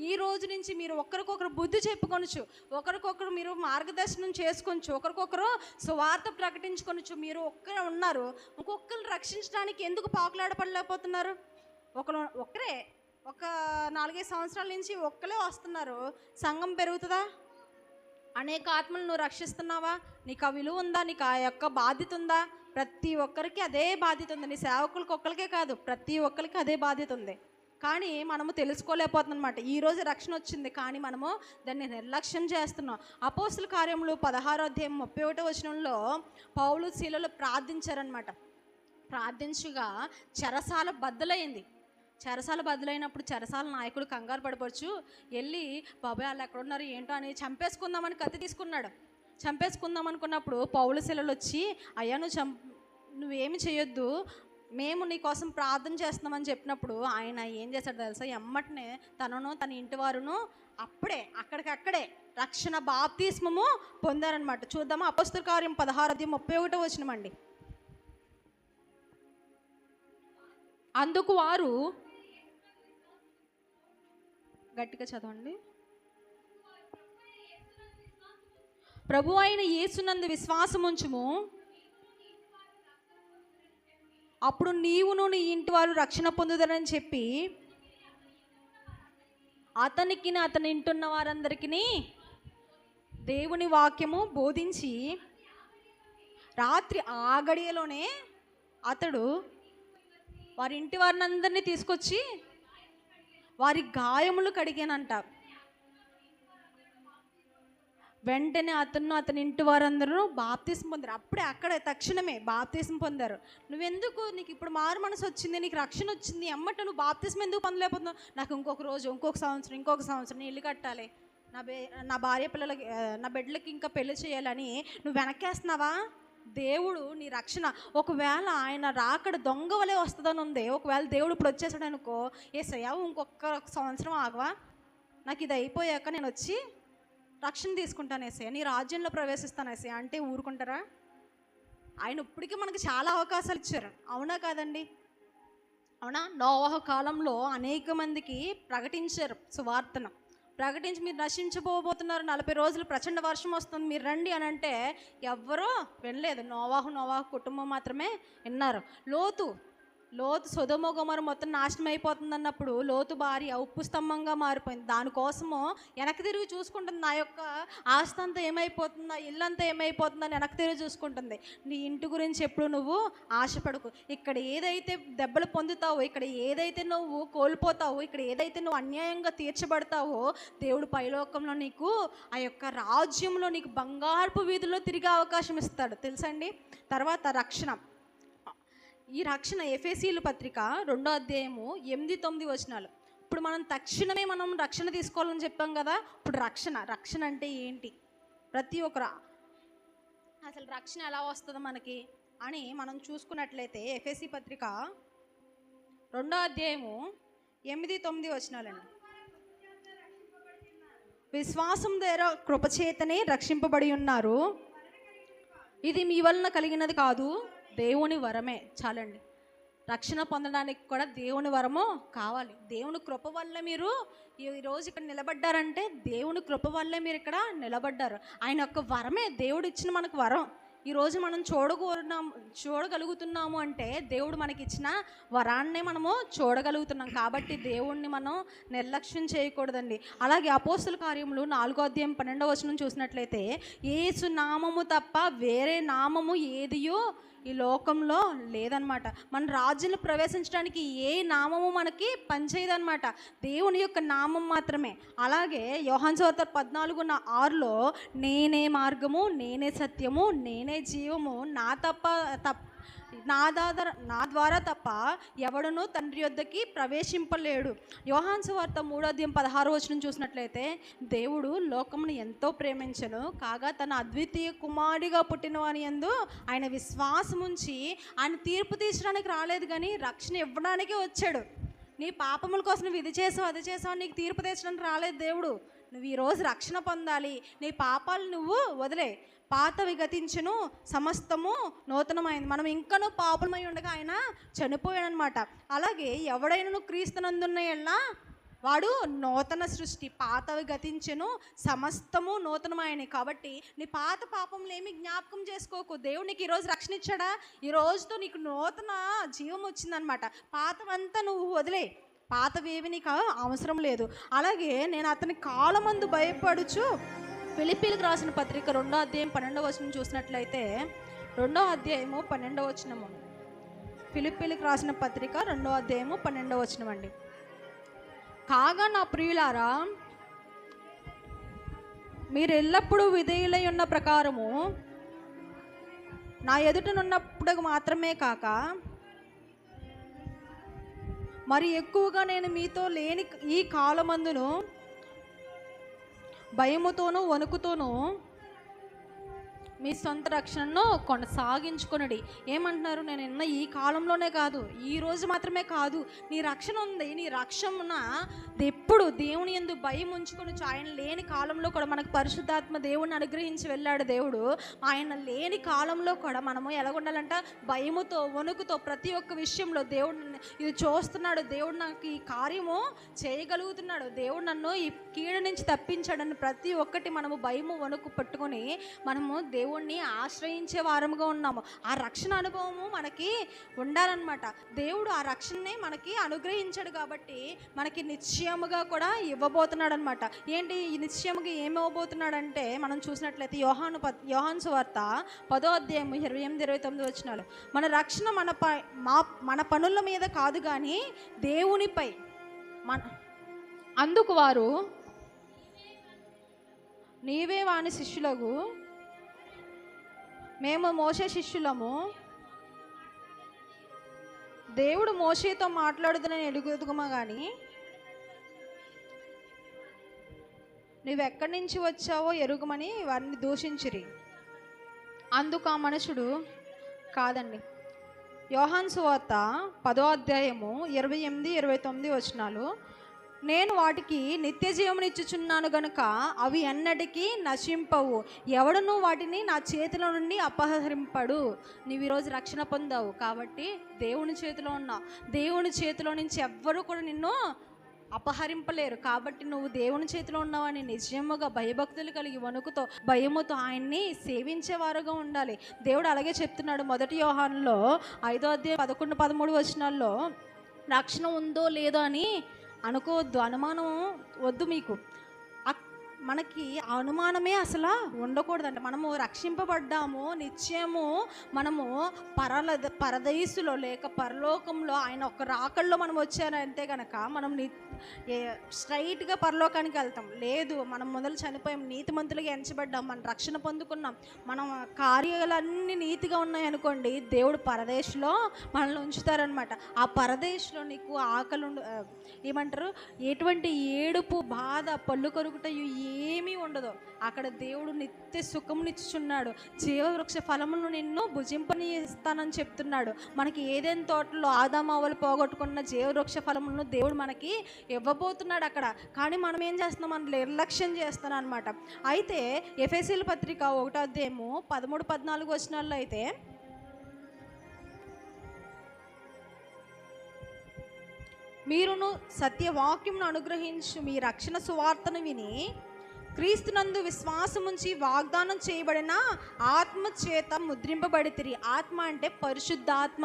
ఈ రోజు నుంచి మీరు ఒకరికొకరు బుద్ధి చెప్పుకొనొచ్చు, ఒకరికొకరు మీరు మార్గదర్శనం చేసుకోవచ్చు, ఒకరికొకరు సువార్త ప్రకటించుకొనొచ్చు. మీరు ఒక్కరే ఉన్నారు, ఇంకొకరిని రక్షించడానికి ఎందుకు పాకులాడపడలేకపోతున్నారు? ఒక్కరే ఒక 4-5 సంవత్సరాల నుంచి ఒక్కలే వస్తున్నారు, సంఘం పెరుగుతుందా? అనేక ఆత్మలు నువ్వు రక్షిస్తున్నావా? నీకు ఆ విలువ ఉందా? నీకు ఆ యొక్క బాధ్యత ఉందా? ప్రతి ఒక్కరికి అదే బాధ్యత ఉంది. నీ సేవకులకి ఒక్కరికే కాదు, ప్రతి ఒక్కరికి అదే బాధ్యత ఉంది. కానీ మనము తెలుసుకోలేకపోతున్నాం అనమాట. ఈరోజు రక్షణ వచ్చింది, కానీ మనము దాన్ని నిర్లక్ష్యం చేస్తున్నాం. అపోస్తుల కార్యములు 16:31 పౌలు శీలలు ప్రార్థించారనమాట. ప్రార్థించగా చెరసాల బద్దలైంది. చెరసాల బదులైనప్పుడు చెరసాల నాయకుడు కంగారు పడిపోవచ్చు, వెళ్ళి బాబాయ్ వాళ్ళు ఎక్కడ ఉన్నారు ఏంటో అని చంపేసుకుందామని కత్తి తీసుకున్నాడు. చంపేసుకుందాం అనుకున్నప్పుడు పౌలు శీలలు వచ్చి, అయ్యా నువ్వేమి చేయొద్దు, మేము నీ కోసం ప్రార్థన చేస్తున్నామని చెప్పినప్పుడు ఆయన ఏం చేశాడు తెలుసా? ఎమ్మటనే తనను తన ఇంటి వారును అప్పుడే అక్కడికక్కడే రక్షణ బాప్తిస్మము పొందారనమాట. చూద్దామా? అపోస్తుల కార్యం 16:31 అందుకు వారు, గట్టిగా చదవండి. ప్రభు అయిన యేసునందు విశ్వాసముంచుము, అప్పుడు నీవును నీ ఇంటి వారు రక్షణ పొందుదరని చెప్పి అతనికి అతని ఇంటున్న వారందరికీ దేవుని వాక్యము బోధించి, రాత్రి ఆ గడియలోనే అతడు వారి ఇంటి వారిని అందరినీ తీసుకొచ్చి వారి గాయములు కడిగానంట. వెంటనే అతని ఇంటి వారందరూ బాప్తిస్మం పొందారు. అప్పుడే అక్కడే తక్షణమే బాప్తిస్మం పొందారు. నీకు ఇప్పుడు మారు మనసు వచ్చింది, నీకు రక్షణ వచ్చింది, ఎమ్మట నువ్వు బాప్తిస్మం ఎందుకు పొందలేకపోతున్నావు? నాకు ఇంకొక రోజు, ఇంకొక సంవత్సరం ఇల్లు కట్టాలి, నా భార్య పిల్లలకి, నా బిడ్డలకి ఇంకా పెళ్లి చేయాలని నువ్వు వెనక్కేస్తున్నావా? దేవుడు నీ రక్షణ, ఒకవేళ ఆయన రాకడ దొంగ వలె వస్తుందని ఉంది. ఒకవేళ దేవుడు ఇప్పుడు వచ్చేసాడు అనుకో, యేసయ్యా ఇంకొక సంవత్సరం ఆగవా, నాకు ఇది అయిపోయాక నేను వచ్చి రక్షణ తీసుకుంటాను యేసయ్యా, నీ రాజ్యంలో ప్రవేశిస్తాను యేసయ్యా అంటే ఊరుకుంటారా? ఆయన ఇప్పటికీ మనకి చాలా అవకాశాలు ఇచ్చారు, అవునా కాదండి? అవునా? నోవహు కాలంలో అనేక మందికి ప్రకటించారు సువార్తను. ప్రకటించి మీరు నశించిపోబోతున్నారు, 40 రోజులు ప్రచండ వర్షం వస్తుంది, మీరు రండి అని అంటే ఎవ్వరూ వినలేదు. నోవాహు కుటుంబం మాత్రమే విన్నారు. లోతు సొదొమ గొమొర్రా మొత్తం నాశనం అయిపోతుంది అన్నప్పుడు లోతు భార్య ఉప్పు స్తంభంగా మారిపోయింది. దానికోసము వెనక్కి తిరిగి చూసుకుంటుంది, నా యొక్క ఆస్తి అంతా ఏమైపోతుంది, నా ఇల్లంతా ఏమైపోతుందని వెనక్కి తిరిగి చూసుకుంటుంది. నీ ఇంటి గురించి ఎప్పుడు నువ్వు ఆశపడకు. ఇక్కడ ఏదైతే దెబ్బలు పొందుతావో, ఇక్కడ ఏదైతే నువ్వు కోల్పోతావో, ఇక్కడ ఏదైతే నువ్వు అన్యాయంగా తీర్చబడతావో, దేవుడు పైలోకంలో నీకు ఆ యొక్క రాజ్యంలో నీకు బంగారపు వీధుల్లో తిరిగే అవకాశం ఇస్తాడు, తెలుసండి? తర్వాత రక్షణ. ఈ రక్షణ ఎఫెసీయుల పత్రిక 2:8-9 ఇప్పుడు మనం తక్షణమే రక్షణ తీసుకోవాలని చెప్పాం కదా. ఇప్పుడు రక్షణ అంటే ఏంటి? ప్రతి ఒక్కరు అసలు రక్షణ ఎలా వస్తుందో మనకి అని మనం చూసుకున్నట్లయితే ఎఫెసీ పత్రిక 2:8-9 విశ్వాసం ద్వారా కృపచేతనే రక్షింపబడి ఉన్నారు, ఇది మీ వలన కలిగినది కాదు, దేవుని వరమే. చాలండి, రక్షణ పొందడానికి కూడా దేవుని వరము కావాలి. దేవుని కృప వల్ల మీరు ఈరోజు ఇక్కడ నిలబడ్డారంటే దేవుని కృప వల్లే మీరు ఇక్కడ నిలబడ్డారు. ఆయన యొక్క వరమే, దేవుడు ఇచ్చిన మనకు వరం. ఈరోజు మనం చూడగలుగుతున్నాము అంటే దేవుడు మనకి ఇచ్చిన వరాన్నే మనము చూడగలుగుతున్నాం. కాబట్టి దేవుణ్ణి మనం నిర్లక్ష్యం చేయకూడదండి. అలాగే అపోస్తుల కార్యములు 4:12 చూసినట్లయితే, యేసు నామము తప్ప వేరే నామము ఏదియో ఈ లోకంలో లేదనమాట. మన రాజ్యంలో ప్రవేశించడానికి ఏ నామము మనకి పనిచేయదనమాట, దేవుని యొక్క నామం మాత్రమే. అలాగే యోహాను సువార్త 14:6 నేనే మార్గము, నేనే సత్యము, నేనే జీవము, నా ద్వారా తప్ప ఎవడునూ తండ్రి యొద్దకి ప్రవేశింపలేడు. యోహాను సువార్త 3:16 చూసినట్లయితే, దేవుడు లోకమును ఎంతో ప్రేమించెను, కాగా తన అద్వితీయ కుమారుడిగా పుట్టిన వాని యందు ఆయన విశ్వాసం ఉంచి, ఆయన తీర్పు తీర్చడానికి రాలేదు కానీ రక్షణ ఇవ్వడానికే వచ్చాడు. నీ పాపముల కోసం నువ్వు ఇది చేసావు అది చేసావు నీకు తీర్పు తీర్చడానికి రాలేదు దేవుడు. నువ్వు ఈరోజు రక్షణ పొందాలి. నీ పాపాలు నువ్వు వదిలే, పాతవి గతించును, సమస్తము నూతనమైంది. మనం ఇంకనూ పాపమై ఉండగా ఆయన చనిపోయాడనమాట. అలాగే ఎవడైనా క్రీస్తునందున్న ఎల్లా వాడు నూతన సృష్టి, పాతవి గతించెను, సమస్తము నూతనమైనవి. కాబట్టి నీ పాత పాపంలో ఏమి జ్ఞాపకం చేసుకోకు. దేవుడు నీకు ఈరోజు రక్షణ ఇచ్చాడా, ఈ రోజుతో నీకు నూతన జీవం వచ్చిందనమాట. పాతవంతా నువ్వు వదిలే, పాతవేవి నీకు అవసరం లేదు. అలాగే నేను అతని కాలమందు భయపడుచు, ఫిలిప్పీలకు రాసిన పత్రిక 2:12 చూసినట్లయితే, 2వ అధ్యాయము 12వ వచనము. ఫిలిప్పీలకు రాసిన పత్రిక 2వ అధ్యాయము 12వ వచనం అండి. కాగా నా ప్రియులారా, మీరు ఎల్లప్పుడూ విధేయులై ఉన్న ప్రకారము నా ఎదుటనున్నప్పుడు మాత్రమే కాక మరి ఎక్కువగా నేను మీతో లేని ఈ కాలమందును భయముతోనూ వణుకుతోనూ మీ సొంత రక్షణను కొనసాగించుకొనడి. ఏమంటున్నారు? నేను ఉన్న ఈ కాలంలోనే కాదు, ఈ రోజు మాత్రమే కాదు, నీ రక్షణ ఉంది. నీ రక్షణ ఎప్పుడు దేవుని యందు భయం ఉంచుకొని, ఆయన లేని కాలంలో కూడా మనకు పరిశుద్ధాత్మ దేవుడిని అనుగ్రహించి వెళ్ళాడు దేవుడు. ఆయన లేని కాలంలో కూడా మనము ఎలాగుండాలంట? భయముతో వణుకుతో ప్రతి ఒక్క విషయంలో దేవుడు ఇది చూస్తున్నాడు, దేవుడు నాకు ఈ కార్యము చేయగలుగుతున్నాడు, దేవుడు నన్ను ఈ కీడు నుంచి తప్పించాడని ప్రతి ఒక్కటి మనము భయము వణుకు పట్టుకొని మనము దేవుణ్ణి ఆశ్రయించే వారముగా ఉన్నాము. ఆ రక్షణ అనుభవము మనకి ఉండాలన్నమాట. దేవుడు ఆ రక్షణని మనకి అనుగ్రహించాడు కాబట్టి మనకి నిశ్చయముగా కూడా ఇవ్వబోతున్నాడు అనమాట. ఏంటి ఈ నిశ్చయముగా ఏమి ఇవ్వబోతున్నాడంటే, మనం చూసినట్లయితే యోహాను సువార్త 10వ అధ్యాయం 28-29 మన రక్షణ మన పనుల మీద కాదు కానీ దేవునిపై. అందుకు వారు, నీవే వాని శిష్యులకు, మేము మోషే శిష్యులము, దేవుడు మోషేతో మాట్లాడుతున్న ఎడుగుదుమా కానీ నువ్వెక్కడి నుంచి వచ్చావో ఎరుగుమని వారిని దూషించిరి. అందుకు ఆ మనుషుడు, కాదండి. యోహాను సువార్త 10వ అధ్యాయము 28-29 నేను వాటికి నిత్య జీవమునిచ్చుచున్నాను గనుక అవి ఎన్నటికీ నశింపవు, ఎవడును వాటిని నా చేతిలో నుండి అపహరింపడు. నీవు ఈరోజు రక్షణ పొందావు కాబట్టి దేవుని చేతిలో ఉన్నావు. దేవుని చేతిలో నుంచి ఎవ్వరూ కూడా నిన్ను అపహరింపలేరు. కాబట్టి నువ్వు దేవుని చేతిలో ఉన్నావని నిజముగా భయభక్తులు కలిగి వణుకుతో భయముతో ఆయన్ని సేవించేవారుగా ఉండాలి. దేవుడు అలాగే చెప్తున్నాడు. 1 యోహానులో 5వ అధ్యాయం 11-13 రక్షణ ఉందో లేదో అని అనుకోవద్దు, అనుమానం వద్దు మీకు. మనకి అనుమానమే అసలు ఉండకూడదంట. మనము రక్షింపబడ్డాము, నిత్యము మనము పరదేశులో లేక పరలోకంలో ఆయన ఒక రాకల్లో మనం వచ్చారంటే కనుక మనం స్ట్రైట్గా పరలోకానికి వెళ్తాం. లేదు, మనం మొదలు చనిపోయాం, నీతిమంతులుగా ఎంచబడ్డాం, మనం రక్షణ పొందుకున్నాం, మనం కార్యాలన్నీ నీతిగా ఉన్నాయనుకోండి, దేవుడు పరదేశంలో మనల్ని ఉంచుతారనమాట. ఆ పరదేశంలో నీకు ఆకలి ఏమంటారు, ఎటువంటి ఏడుపు బాధ పళ్ళు కొరుకుట ఏమీ ఉండదు. అక్కడ దేవుడు నిత్య సుఖమునిచ్చుచున్నాడు. జీవవృక్ష ఫలమును నిన్ను భుజింపని ఇస్తానని చెప్తున్నాడు. మనకి ఏదైనా తోటలో ఆదామావలు పోగొట్టుకున్న జీవవృక్ష ఫలములను దేవుడు మనకి ఇవ్వబోతున్నాడు అక్కడ. కానీ మనం ఏం చేస్తున్నాం? మనం నిర్లక్ష్యం చేస్తున్నాం అనమాట. అయితే ఎఫెసీయుల పత్రిక 1వ అధ్యాయము 13-14 అయితే, మీరును సత్యవాక్యమును అనుగ్రహించు మీ రక్షణ సువార్తను విని క్రీస్తునందు విశ్వాసముంచి వాగ్దానం చేయబడిన ఆత్మ చేత ముద్రింపబడితిరి. ఆత్మ అంటే పరిశుద్ధాత్మ.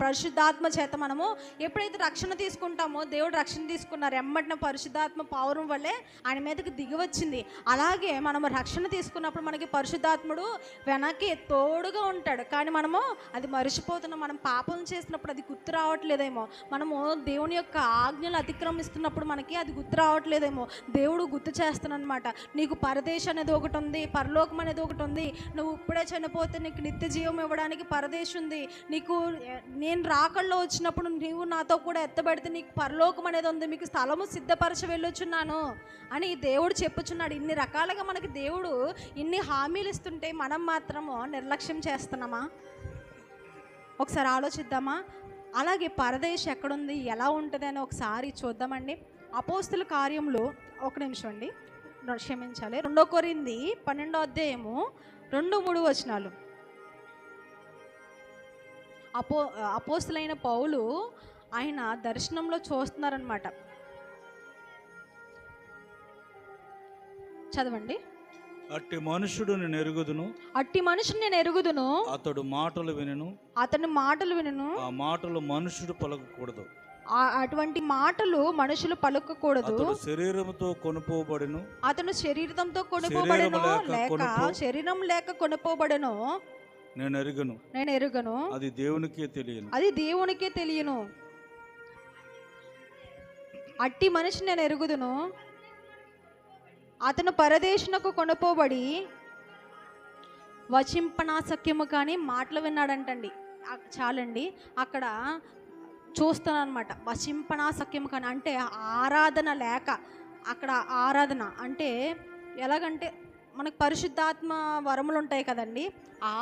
పరిశుద్ధాత్మ చేత మనము ఎప్పుడైతే రక్షణ తీసుకుంటామో, దేవుడు రక్షణ తీసుకున్నారు, ఎమ్మటిన పరిశుద్ధాత్మ పౌరం వల్లే ఆయన మీదకి దిగి వచ్చింది. అలాగే మనము రక్షణ తీసుకున్నప్పుడు మనకి పరిశుద్ధాత్ముడు వెనక్కి తోడుగా ఉంటాడు. కానీ మనము అది మరిచిపోతున్నాం. మనం పాపం చేసినప్పుడు అది గుర్తు రావట్లేదేమో, మనము దేవుని యొక్క ఆజ్ఞలు అతిక్రమిస్తున్నప్పుడు మనకి అది గుర్తు రావట్లేదేమో, దేవుడు గుర్తు చేస్తానన్నమాట. నీకు పరదేశం అనేది ఒకటి ఉంది, పరలోకం అనేది ఒకటి ఉంది. నువ్వు ఇప్పుడే చనిపోతే నీకు నిత్య జీవం ఇవ్వడానికి పరదేశం ఉంది. నీకు నేను రాకల్లో వచ్చినప్పుడు నీవు నాతో కూడా ఎత్తబడితే నీకు పరలోకం అనేది ఉంది, మీకు స్థలము సిద్ధపరచ వెళ్ళొచ్చున్నాను అని దేవుడు చెప్పుచున్నాడు. ఇన్ని రకాలుగా మనకి దేవుడు ఇన్ని హామీలు ఇస్తుంటే మనం మాత్రము నిర్లక్ష్యం చేస్తున్నామా? ఒకసారి ఆలోచిద్దామా? అలాగే పరదేశం ఎక్కడుంది, ఎలా ఉంటుంది అని ఒకసారి చూద్దామండి. అపోస్తుల కార్యములు, ఒక నిమిషం అండి, క్షమించాలి, 2 కొరింథీ 12వ అధ్యాయము 2-3 అపోస్తులైన పౌలు ఆయన దర్శనంలో చూస్తున్నారనమాట. చదవండి. అట్టి మనుషుడు నేను ఎరుగుదును, అతడు మాటలు వినును, అతని మాటలు వినును, ఆ మాటలు మనుషుడు పలకకూడదు, అటువంటి మాటలు మనుషులు పలుకకూడదు. అతడు శరీరంతో కొనుపోబడెను, అతను శరీరంతో కొనుపోబడెను లేక శరీరం లేక కొనుపోబడెను, నేను ఎరుగను. నేను ఎరుగను. అది దేవునికే తెలియను. అది దేవునికే తెలియను. అట్టి మనిషి నేను ఎరుగుదును. అతను పరదేశునకు కొనుపోబడి వచింపనాసక్యము కానీ మాటలు విన్నాడంటండి. చాలండి, అక్కడ చూస్తాను అనమాట. వచింపనాసక్యము కానీ అంటే ఆరాధన లేక, అక్కడ ఆరాధన అంటే ఎలాగంటే మనకు పరిశుద్ధాత్మ వరములు ఉంటాయి కదండి,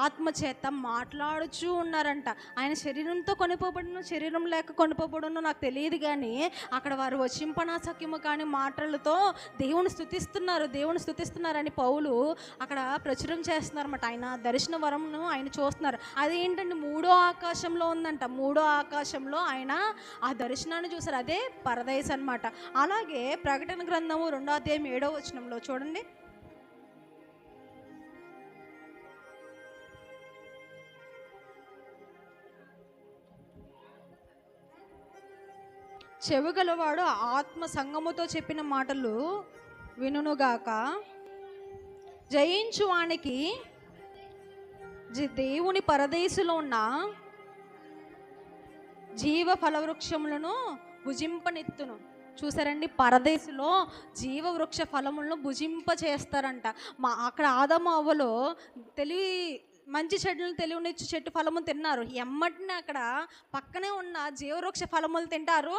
ఆత్మ చేత మాట్లాడుచూ ఉన్నారంట. ఆయన శరీరంతో కొనిపోబడును, శరీరం లేక కొనిపోబడును నాకు తెలియదు, కానీ అక్కడ వారు వచింపనాసక్యము కానీ మాటలతో దేవుని స్తుతిస్తున్నారని పౌలు అక్కడ ప్రచురం చేస్తున్నారన్నమాట. ఆయన దర్శన వరమును ఆయన చూస్తున్నారు. అదేంటంటే 3వ ఆకాశంలో ఉందంట. 3వ ఆకాశంలో ఆయన ఆ దర్శనాన్ని చూసారు. అదే పరదేశ్ అన్నమాట. అలాగే ప్రకటన గ్రంథము 2వ అధ్యాయం 7వ వచనంలో చూడండి. చెవిగలవాడు ఆత్మ సంగముతో చెప్పిన మాటలు వినుగాక. జయించు వానికి దేవుని పరదేశులో ఉన్న జీవ ఫలవృక్షములను భుజింపనెత్తును. చూసారండి, పరదేశులో జీవవృక్ష ఫలములను భుజింప చేస్తారంట. అక్కడ ఆదాము అవ్వలో మంచి చెట్లను తెలివినిచ్చు చెట్టు ఫలము తిన్నారు. ఎమ్మటిని అక్కడ పక్కనే ఉన్న జీవవృక్ష ఫలములు తింటారు,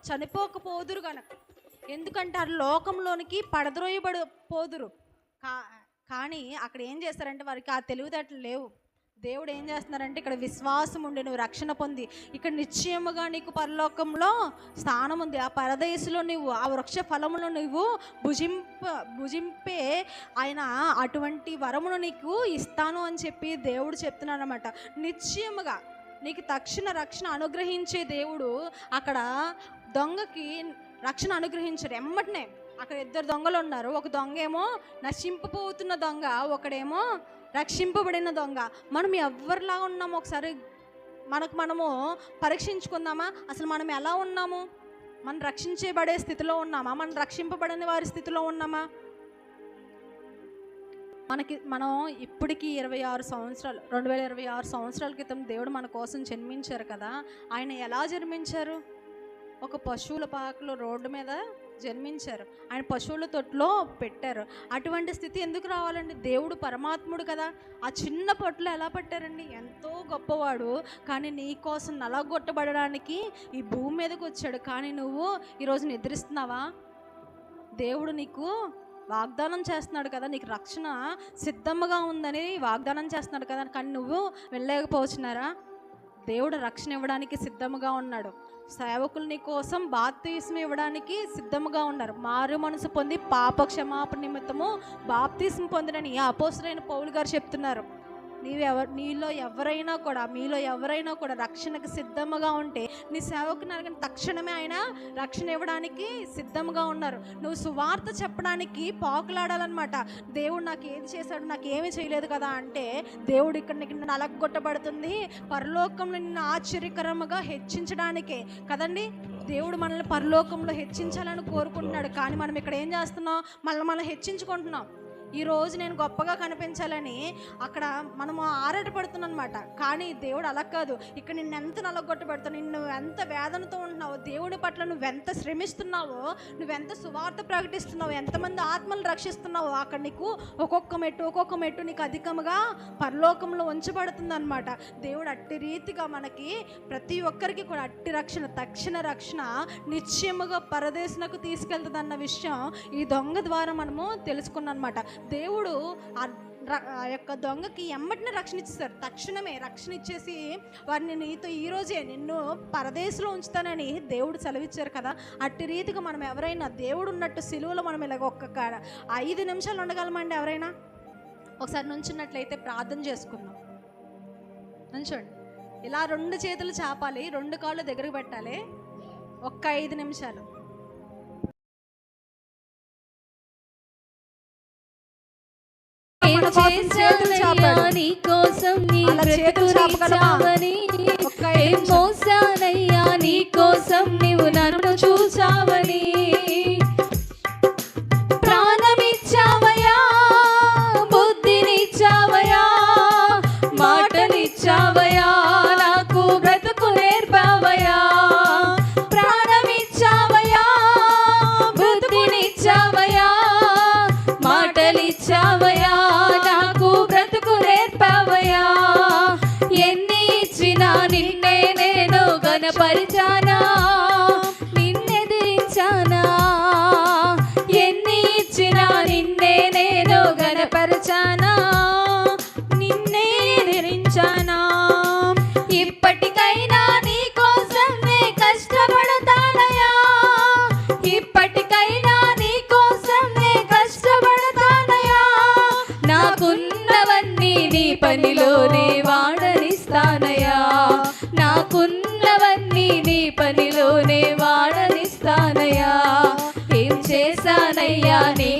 చనిపోకపోదురు కనుక. ఎందుకంటే ఆ లోకంలోనికి పోదురు. కానీ అక్కడ ఏం చేస్తారంటే వారికి ఆ తెలివితేటలు లేవు. దేవుడు ఏం చేస్తున్నారంటే ఇక్కడ విశ్వాసం ఉండి నువ్వు రక్షణ పొంది ఇక్కడ నిశ్చయముగా నీకు పరలోకంలో స్థానం ఉంది. ఆ పరదేశంలో నువ్వు ఆ వృక్ష ఫలమును నువ్వు భుజింపే ఆయన అటువంటి వరమును నీకు ఇస్తాను అని చెప్పి దేవుడు చెప్తున్నాడు అనమాట. నిశ్చయముగా నీకు తక్షణ రక్షణ అనుగ్రహించే దేవుడు అక్కడ దొంగకి రక్షణ అనుగ్రహించారు. ఎమ్మటనే అక్కడ 2 దొంగలు ఉన్నారు. ఒక దొంగ ఏమో నశింపబోతున్న దొంగ, ఒకడేమో రక్షింపబడిన దొంగ. మనం ఎవరిలా ఉన్నామో ఒకసారి మనము పరీక్షించుకుందామా? అసలు మనం ఎలా ఉన్నాము? మనం రక్షించబడే స్థితిలో ఉన్నామా? మనం రక్షింపబడని వారి స్థితిలో ఉన్నామా? మనం ఇప్పటికీ 2026 సంవత్సరాల క్రితం దేవుడు మన కోసం జన్మించారు కదా. ఆయన ఎలా జన్మించారు? ఒక పశువుల పాకలో రోడ్డు మీద జన్మించారు. ఆయన పశువుల తొట్టులో పెట్టారు. అటువంటి స్థితి ఎందుకు రావాలండి? దేవుడు పరమాత్ముడు కదా. ఆ చిన్న పొట్టులో ఎలా పట్టారండి? ఎంతో గొప్పవాడు, కానీ నీ కోసం నలగొట్టబడడానికి ఈ భూమి మీదకి వచ్చాడు. కానీ నువ్వు ఈరోజు నిద్రిస్తున్నావా? దేవుడు నీకు వాగ్దానం చేస్తున్నాడు కదా, నీకు రక్షణ సిద్ధంగా ఉందని వాగ్దానం చేస్తున్నాడు కదా, కానీ నువ్వు వెళ్ళలేకపోతున్నారా? దేవుడు రక్షణ ఇవ్వడానికి సిద్ధంగా ఉన్నాడు. సేవకులు నీ కోసం బాప్తిస్మం ఇవ్వడానికి సిద్ధంగా ఉన్నారు. మారు మనసు పొంది పాప క్షమాపణ నిమిత్తము బాప్తిస్మం పొందినని అపోస్తలుడైన పౌలు గారు చెప్తున్నారు. మీలో ఎవరైనా కూడా రక్షణకు సిద్ధంగా ఉంటే నీ సేవకుని అడిగిన తక్షణమే ఆయన రక్షణ ఇవ్వడానికి సిద్ధంగా ఉన్నారు. నువ్వు సువార్త చెప్పడానికి పాకులాడాలన్నమాట. దేవుడు నాకు ఏది చేశాడు, నాకు ఏమీ చేయలేదు కదా అంటే, దేవుడు ఇక్కడ నీకు నలగొట్టబడుతుంది పరలోకంలో నిన్ను ఆశ్చర్యకరంగా హెచ్చించడానికే కదండి. దేవుడు మనల్ని పరలోకంలో హెచ్చించాలని కోరుకుంటున్నాడు. కానీ మనం ఇక్కడ ఏం చేస్తున్నాం? మనం హెచ్చించుకుంటున్నాం. ఈరోజు నేను గొప్పగా కనిపించాలని అక్కడ మనము ఆరాటపడుతున్నాం అనమాట. కానీ దేవుడు అలా కాదు. ఇక్కడ నిన్ను ఎంత నలగొట్టబడుతున్నావు, నిన్ను ఎంత వేదనతో ఉంటున్నావో, దేవుడి పట్ల నువ్వెంత శ్రమిస్తున్నావో, నువ్వెంత సువార్త ప్రకటిస్తున్నావో, ఎంతమంది ఆత్మలు రక్షిస్తున్నావో, అక్కడ నీకు ఒక్కొక్క మెట్టు నీకు అధికముగా పరలోకంలో ఉంచబడుతుంది అనమాట. దేవుడు అట్టి రీతిగా మనకి ప్రతి ఒక్కరికి కూడా అట్టి రక్షణ, తక్షణ రక్షణ నిశ్చయముగా పరదేశునకు తీసుకెళ్తుంది అన్న విషయం ఈ దొంగ ద్వారా మనము తెలుసుకున్నాం అనమాట. దేవుడు ఆ యొక్క దొంగకి ఎమ్మటిని రక్షణ ఇచ్చేసారు. తక్షణమే రక్షణ ఇచ్చేసి వారిని నీతో ఈరోజే నిన్ను పరదేశంలో ఉంచుతానని దేవుడు సెలవిచ్చారు కదా. అట్టి రీతిగా మనం ఎవరైనా దేవుడు ఉన్నట్టు సిలువలో మనం ఇలాగ 5 నిమిషాలు ఉండగలమండి? ఎవరైనా ఒకసారి నుంచున్నట్లయితే ప్రార్థన చేసుకుందాం. నుంచోండి. ఇలా 2 చేతులు చాపాలి, 2 కాళ్ళు దగ్గరకు పెట్టాలి. 5 నిమిషాలు. చేతులు చాపని కోసం నీ బ్రతుకుని మోసానయ్యా, నీ కోసం నీవు నన్ను చూసావని. ప్రాణమిచ్చావయ్యా, బుద్ధినిచ్చావయ్యా,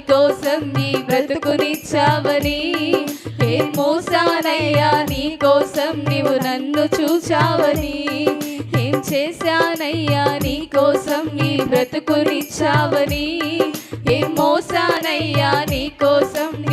కోసం నీ బ్రతుకునిచ్చావని, ఏం మోసానయ్యా నీ కోసం నీవు నన్ను చూచావని, ఏం చేశానయ్యా నీ కోసం నీ బ్రతుకునిచ్చావని, ఏం మోసానయ్యా నీ కోసం